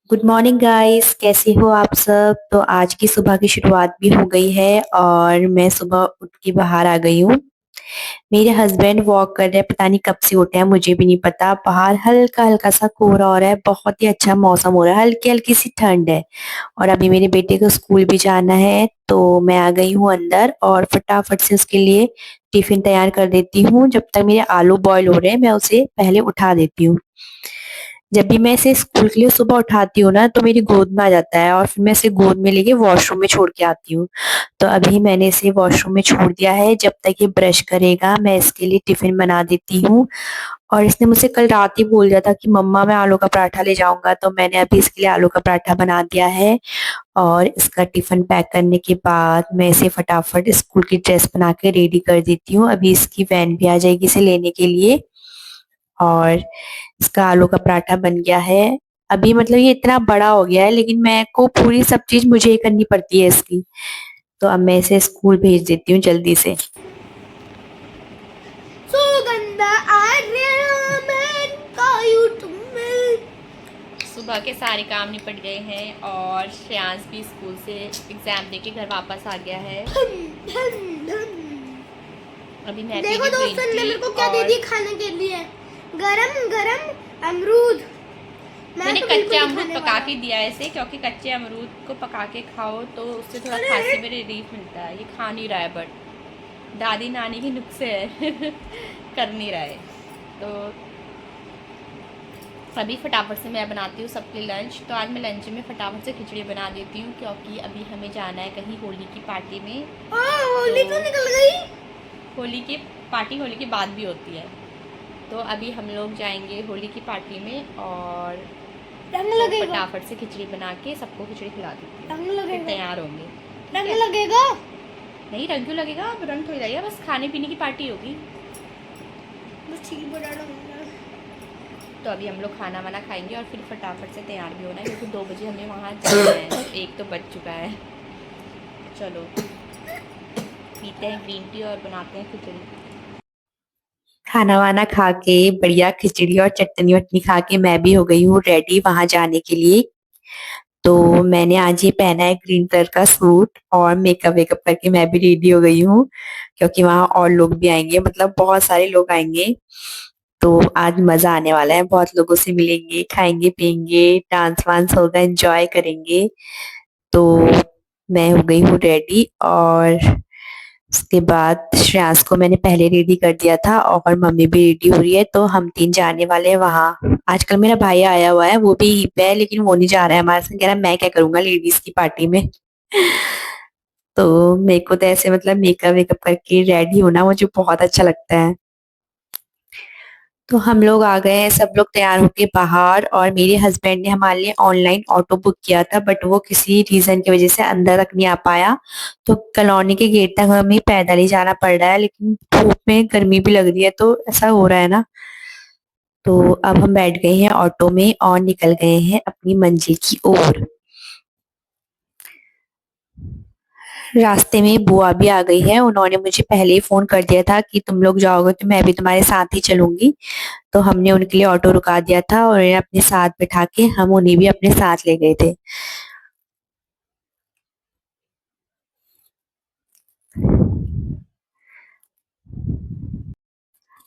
Good morning guys, कैसे हो आप सब। तो आज की सुबह की शुरुआत भी हो गई है और मैं सुबह उठ के बाहर आ गई हूँ। मेरे हस्बैंड वॉक कर रहे हैं, पता नहीं कब से उठे हैं, मुझे भी नहीं पता। बाहर हल्का हल्का सा कोहरा हो रहा है, बहुत ही अच्छा मौसम हो रहा है, हल्की हल्की सी ठंड है। और अभी मेरे बेटे को स्कूल भी जाना है, तो मैं आ गई हूँ अंदर और फटाफट से उसके लिए टिफिन तैयार कर देती हूँ। जब तक मेरे आलू बॉईल हो रहे हैं मैं उसे पहले उठा देती हूँ। जब भी मैं इसे स्कूल के लिए सुबह उठाती हूँ ना, तो मेरी गोद में आ जाता है और फिर मैं इसे गोद में लेके वॉशरूम में छोड़ के आती हूँ। तो अभी मैंने इसे वॉशरूम में छोड़ दिया है। जब तक ये ब्रश करेगा मैं इसके लिए टिफिन बना देती हूँ। और इसने मुझसे कल रात ही बोल दिया था कि मम्मा मैं आलू का पराठा ले जाऊंगा, तो मैंने अभी इसके लिए आलू का पराठा बना दिया है। और इसका टिफिन पैक करने के बाद मैं इसे फटाफट स्कूल की ड्रेस बना के रेडी कर देती हूँ। अभी इसकी वैन भी आ जाएगी इसे लेने के लिए। और इसका आलू का पराठा बन गया है। अभी मतलब ये इतना बड़ा हो गया है, लेकिन मैं को पूरी सब चीज मुझे ही करनी पड़ती है इसकी। तो अब मैं इसे स्कूल भेज देती हूँ जल्दी से। सुगंध सुबह के सारे काम निपट गए हैं और श्रेयांश भी स्कूल से एग्जाम देके घर वापस आ गया है। अभी मैं पी देखो रही हूँ ग्रीन दोस्तों ने मेरे को टी क्या दे और दिया खाने के लिए। गरम गरम अमरूद। मैंने तो कच्चे बिल्कुल नहीं अमरूद खाने पका वाला। के दिया है इसे, क्योंकि कच्चे अमरूद को पका के खाओ तो उससे थोड़ा अरे खांसी में रिलीफ मिलता है। ये खा नहीं रहा है, बट दादी नानी के नुस्खे है कर नहीं रहा है। तो अभी फटाफट से मैं बनाती हूँ सबके लंच। तो आज मैं लंच में फटाफट से खिचड़ी बना देती हूँ, क्योंकि अभी हमें जाना है कहीं होली की पार्टी में। होली तो निकल गई। होली की पार्टी होली के बाद भी होती है। तो अभी हम लोग जाएंगे होली की पार्टी में और रंग तो लगेगा। फटाफट से खिचड़ी बना के सबको खिचड़ी खिला देती रंग हूँ, फिर लगेगा। तैयार होंगे। रंग ठीक है? लगेगा। नहीं, रंग क्यों लगेगा, अब रंग थोड़ी लगेगा, बस खाने पीने की पार्टी होगी। बस ठीक बना रंग। तो अभी हम लोग खाना वाना खाएंगे और फिर फटाफट से तैयार भी होना है, क्योंकि 2 बजे हमें वहाँ जाना है। तो 1 तो बज चुका है। चलो पीते हैं ग्रीन टी और बनाते हैं खिचड़ी। खाना वाना खा के बढ़िया खिचड़ी और चटनी वटनी खा के मैं भी हो गई हूँ रेडी वहां जाने के लिए। तो मैंने आज ये पहना है ग्रीन कलर का सूट और मेकअप वेकअप करके मैं भी रेडी हो गई हूँ, क्योंकि वहां और लोग भी आएंगे, मतलब बहुत सारे लोग आएंगे। तो आज मजा आने वाला है, बहुत लोगों से मिलेंगे, खाएंगे पियेंगे, डांस वांस होगा, एंजॉय करेंगे। तो मैं हो गई हूँ रेडी। और उसके बाद श्रेयांश को मैंने पहले रेडी कर दिया था और मम्मी भी रेडी हो रही है, तो हम तीन जाने वाले हैं वहां। आजकल मेरा भाई आया हुआ है, वो भी यहीं पे है, लेकिन वो नहीं जा रहा है हमारे साथ। कह रहा है मैं क्या करूंगा लेडीज की पार्टी में। तो मेरे को तो ऐसे मतलब मेकअप वेकअप करके रेडी होना मुझे बहुत अच्छा लगता है। तो हम लोग आ गए हैं, सब लोग तैयार होके बाहर। और मेरे हस्बैंड ने हमारे लिए ऑनलाइन ऑटो बुक किया था, बट वो किसी रीजन की वजह से अंदर तक नहीं आ पाया। तो कॉलोनी के गेट तक हमें पैदल ही जाना पड़ रहा है, लेकिन धूप में गर्मी भी लग रही है, तो ऐसा हो रहा है ना। तो अब हम बैठ गए हैं ऑटो में और निकल गए हैं अपनी मंजिल की ओर। रास्ते में बुआ भी आ गई है, उन्होंने मुझे पहले ही फोन कर दिया था कि तुम लोग जाओगे तो मैं भी तुम्हारे साथ ही चलूंगी। तो हमने उनके लिए ऑटो रुका दिया था और उन्हें अपने साथ बिठा के हम उन्हें भी अपने साथ ले गए थे।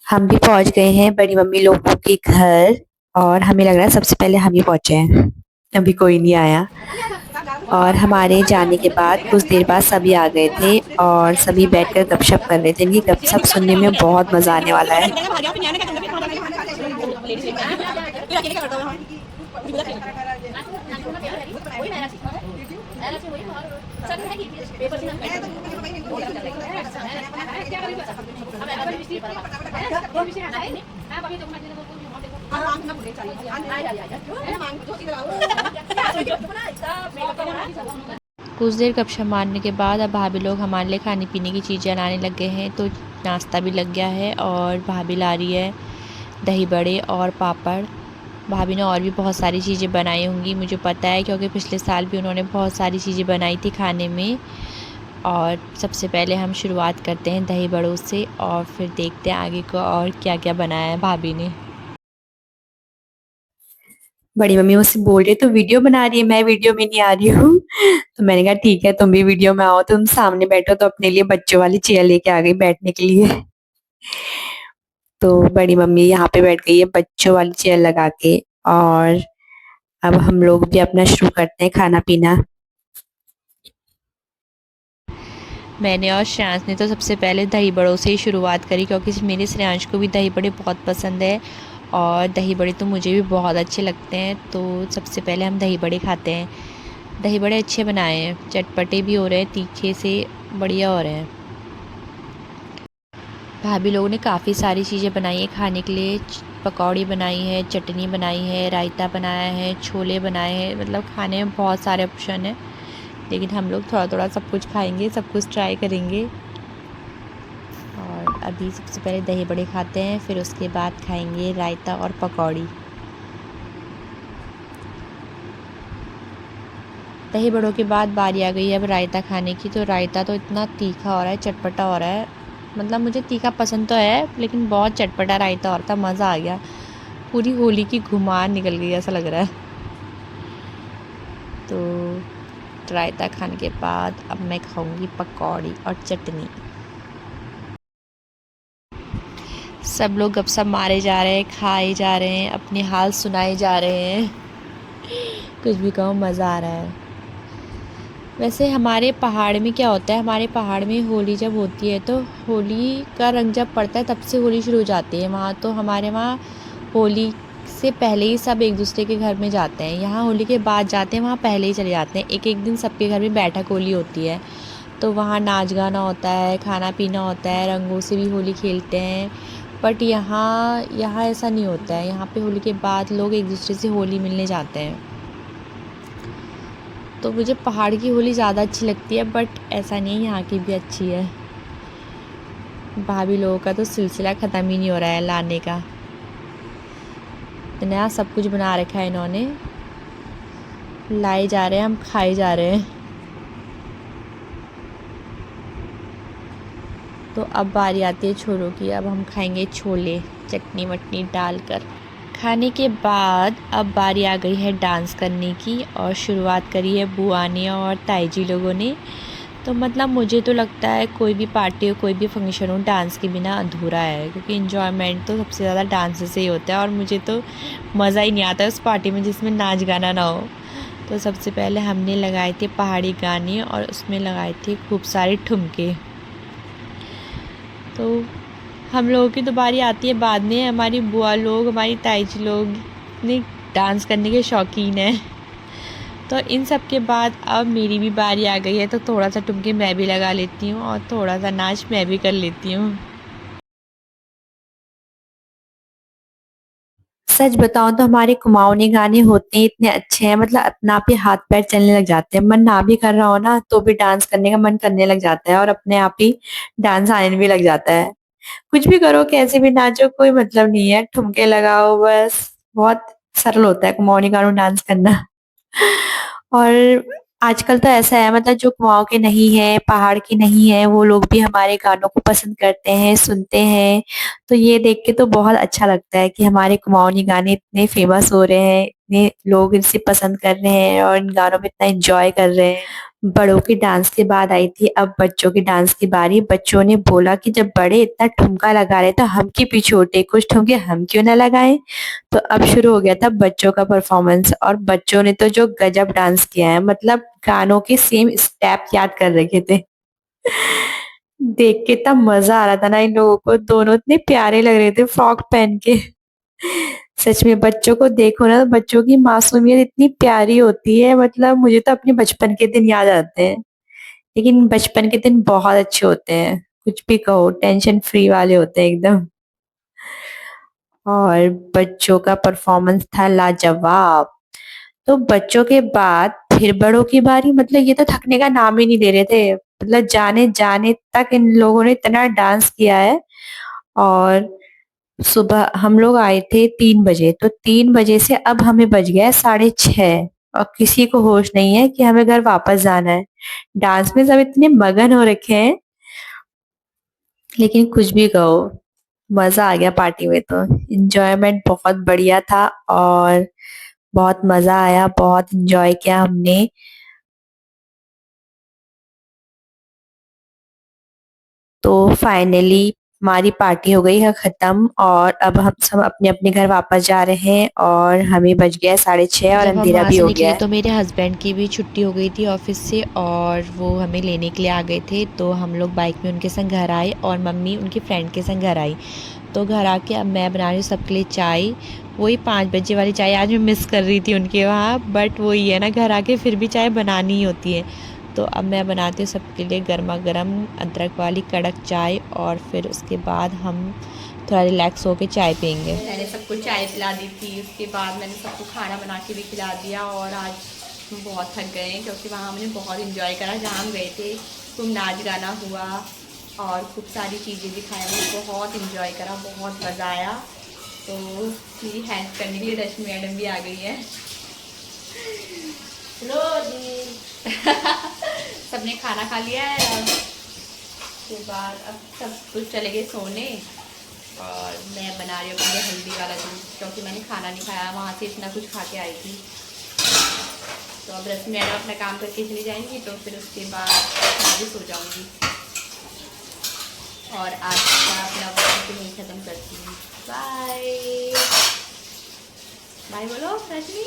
हम भी पहुंच गए हैं बड़ी मम्मी लोगों के घर। और हमें लग रहा है सबसे पहले हम ही पहुंचे हैं, अभी कोई नहीं आया। और हमारे जाने के बाद कुछ देर बाद सभी आ गए थे और सभी बैठकर गपशप कर रहे थे। इनकी गपशप सुनने में बहुत मजा आने वाला है। कुछ देर गपशप मारने के बाद अब भाभी लोग हमारे लिए खाने पीने की चीज़ें लाने लग गए हैं। तो नाश्ता भी लग गया है और भाभी ला रही है दही बड़े और पापड़। भाभी ने और भी बहुत सारी चीज़ें बनाई होंगी, मुझे पता है, क्योंकि पिछले साल भी उन्होंने बहुत सारी चीज़ें बनाई थी खाने में। और सबसे पहले हम शुरुआत करते हैं दही बड़ों से और फिर देखते हैं आगे को और क्या क्या बनाया है भाभी ने। बड़ी मम्मी मुझसे बोल रही है तो वीडियो बना रही है, मैं वीडियो में नहीं आ रही हूँ। तो मैंने कहा ठीक है तुम भी वीडियो में आओ, तुम सामने बैठो, तो अपने लिए बच्चों वाली चेयर लेके आ गई बैठने के लिए। तो बड़ी मम्मी यहाँ पे बैठ गई है बच्चों वाली चेयर लगा के। और अब हम लोग भी अपना शुरू करते हैं खाना पीना। मैंने और श्रेयांश ने तो सबसे पहले दही बड़ों से ही शुरुआत करी, क्योंकि मेरे श्रेयांश को भी दही बड़े बहुत पसंद है और दही बड़े तो मुझे भी बहुत अच्छे लगते हैं। तो सबसे पहले हम दही बड़े खाते हैं। दही बड़े अच्छे बनाए हैं, चटपटे भी हो रहे हैं, तीखे से बढ़िया हो रहे हैं। भाभी लोगों ने काफ़ी सारी चीज़ें बनाई हैं खाने के लिए। पकौड़ी बनाई है, चटनी बनाई है, रायता बनाया है, छोले बनाए हैं, मतलब खाने में बहुत सारे ऑप्शन हैं। लेकिन हम लोग थोड़ा थोड़ा सब कुछ खाएंगे, सब कुछ ट्राई करेंगे। और अभी सबसे पहले दही बड़े खाते हैं, फिर उसके बाद खाएंगे रायता और पकौड़ी। दही बड़ों के बाद बारी आ गई है अब रायता खाने की। तो रायता तो इतना तीखा हो रहा है, चटपटा हो रहा है। मतलब मुझे तीखा पसंद तो है, लेकिन बहुत चटपटा रायता और था, मज़ा आ गया। पूरी होली की घुमान निकल गई ऐसा लग रहा है। तो रायता खाने के बाद अब मैं खाऊंगी पकौड़ी और चटनी। सब लोग गपशप मारे जा रहे हैं, खाए जा रहे हैं, अपने हाल सुनाए जा रहे हैं। कुछ भी कहो, मज़ा आ रहा है। वैसे हमारे पहाड़ में क्या होता है, हमारे पहाड़ में होली जब होती है तो होली का रंग जब पड़ता है तब से होली शुरू हो जाती है। वहाँ तो हमारे वहाँ होली से पहले ही सब एक दूसरे के घर में जाते हैं। यहाँ होली के बाद जाते हैं, वहाँ पहले ही चले जाते हैं। एक एक दिन सबके घर में बैठक होली होती है, तो वहाँ नाच गाना होता है, खाना पीना होता है, रंगों से भी होली खेलते हैं। बट यहाँ यहाँ ऐसा नहीं होता है। यहाँ पे होली के बाद लोग एक दूसरे से होली मिलने जाते हैं। तो मुझे पहाड़ की होली ज़्यादा अच्छी लगती है, बट ऐसा नहीं है, यहाँ की भी अच्छी है। भाभी लोगों का तो सिलसिला ख़त्म ही नहीं हो रहा है लाने का। नया सब कुछ बना रखा है इन्होंने, लाए जा रहे हैं, हम खाए जा रहे हैं। तो अब बारी आती है छोलों की। अब हम खाएंगे छोले चटनी वटनी डालकर। खाने के बाद अब बारी आ गई है डांस करने की, और शुरुआत करी है बुआ ने और ताई जी लोगों ने। तो मतलब मुझे तो लगता है कोई भी पार्टी हो, कोई भी फंक्शन हो, डांस के बिना अधूरा है, क्योंकि इन्जॉयमेंट तो सबसे ज़्यादा डांस से ही होता है। और मुझे तो मज़ा ही नहीं आता उस पार्टी में जिसमें नाच गाना ना हो। तो सबसे पहले हमने लगाए थे पहाड़ी गाने और उसमें लगाए थे खूब सारे ठुमके। तो हम लोगों की तो बारी आती है बाद में। हमारी बुआ लोग, हमारी ताई जी लोग ने डांस करने के शौकीन हैं। तो इन सब के बाद अब मेरी भी बारी आ गई है, तो थोड़ा सा ठुमके मैं भी लगा लेती हूँ और थोड़ा सा नाच मैं भी कर लेती हूँ। सच बताऊं तो हमारे कुमाऊनी गाने होते हैं इतने अच्छे हैं, मतलब अपना आप ही हाथ पैर चलने लग जाते हैं। मन ना भी कर रहा हो ना तो भी डांस करने का मन करने लग जाता है, और अपने आप ही डांस आने भी लग जाता है। कुछ भी करो, कैसे भी नाचो, कोई मतलब नहीं है, ठुमके लगाओ बस। बहुत सरल होता है कुमाऊनी गानों डांस करना। और आजकल तो ऐसा है, मतलब जो कुमाऊं के नहीं है, पहाड़ के नहीं है, वो लोग भी हमारे गानों को पसंद करते हैं, सुनते हैं। तो ये देख के तो बहुत अच्छा लगता है कि हमारे कुमाऊनी गाने इतने फेमस हो रहे हैं, इतने लोग इनसे पसंद कर रहे हैं और इन गानों में इतना एंजॉय कर रहे हैं। बड़ों के डांस के बाद आई थी अब बच्चों की डांस की बारी। बच्चों ने बोला कि जब बड़े इतना ठुमका लगा रहे तो हम क्यों पीछे छोटे, कुछ ठुमके हम क्यों ना लगाएं। तो अब शुरू हो गया था बच्चों का परफॉर्मेंस, और बच्चों ने तो जो गजब डांस किया है, मतलब गानों के सेम स्टेप याद कर रखे थे। देख के इतना मजा आ रहा था ना इन लोगों को, दोनों इतने प्यारे लग रहे थे फ्रॉक पहन के। सच में बच्चों को देखो ना, तो बच्चों की मासूमियत इतनी प्यारी होती है, मतलब मुझे तो अपने बचपन के दिन याद आते हैं। लेकिन बचपन के दिन बहुत अच्छे होते हैं, कुछ भी कहो, टेंशन फ्री वाले होते हैं एकदम। और बच्चों का परफॉर्मेंस था लाजवाब। तो बच्चों के बाद फिर बड़ों की बारी, मतलब ये तो थकने का नाम ही नहीं ले रहे थे, मतलब जाने जाने तक इन लोगों ने इतना डांस किया है। और सुबह हम लोग आए थे 3 बजे, तो 3 बजे से अब हमें बज गया है 6:30, और किसी को होश नहीं है कि हमें घर वापस जाना है। डांस में सब इतने मगन हो रखे हैं। लेकिन कुछ भी कहो, मजा आ गया पार्टी में, तो एंजॉयमेंट बहुत बढ़िया था। और बहुत मज़ा आया, बहुत एंजॉय किया हमने। तो फाइनली हमारी पार्टी हो गई है ख़त्म और अब हम सब अपने-अपने घर वापस जा रहे हैं और हमें बज गया है 6:30 और जब हम अंधेरा वहाँ भी से हो निकले गया है। तो मेरे हस्बैंड की भी छुट्टी हो गई थी ऑफ़िस से और वो हमें लेने के लिए आ गए थे। तो हम लोग बाइक में उनके संग घर आए और मम्मी उनकी फ्रेंड के संग घर आई। तो घर आके अब मैं बना रही हूँ सबके लिए चाय। वही 5 बजे वाली चाय आज मैं मिस कर रही थी उनके वहाँ, बट वही है ना, घर आके फिर भी चाय बनानी ही होती है। तो अब मैं बनाती हूँ सबके लिए गरमा-गरम अदरक वाली कड़क चाय और फिर उसके बाद हम थोड़ा रिलैक्स होके चाय पिएँगे। मैंने सबको चाय पिला दी थी, उसके बाद मैंने सबको खाना बना के भी खिला दिया और आज हम बहुत थक गए हैं क्योंकि वहाँ हमने बहुत एंजॉय करा। जहाँ हम गए थे खूब नाच गाना हुआ और खूब सारी चीज़ें दिखाई, हमने बहुत एंजॉय करा, बहुत मज़ा आया। तो मेरी हेल्प करने के लिए रश्मि मैडम भी आ गई है। लो जी सबने खाना खा लिया है और उसके बाद अब सब कुछ चले गए सोने और मैं बना रही हूँ अपने हल्दी वाला जूस क्योंकि मैंने खाना नहीं खाया, वहाँ से इतना कुछ खा के आई थी। तो अब रश्मि मैडम अपना काम करके चली जाएंगी तो फिर उसके बाद मैं भी सो जाऊँगी और आज का अपना वक्त यहीं ख़त्म करती हूँ। बाय बाय बोलो रश्मि।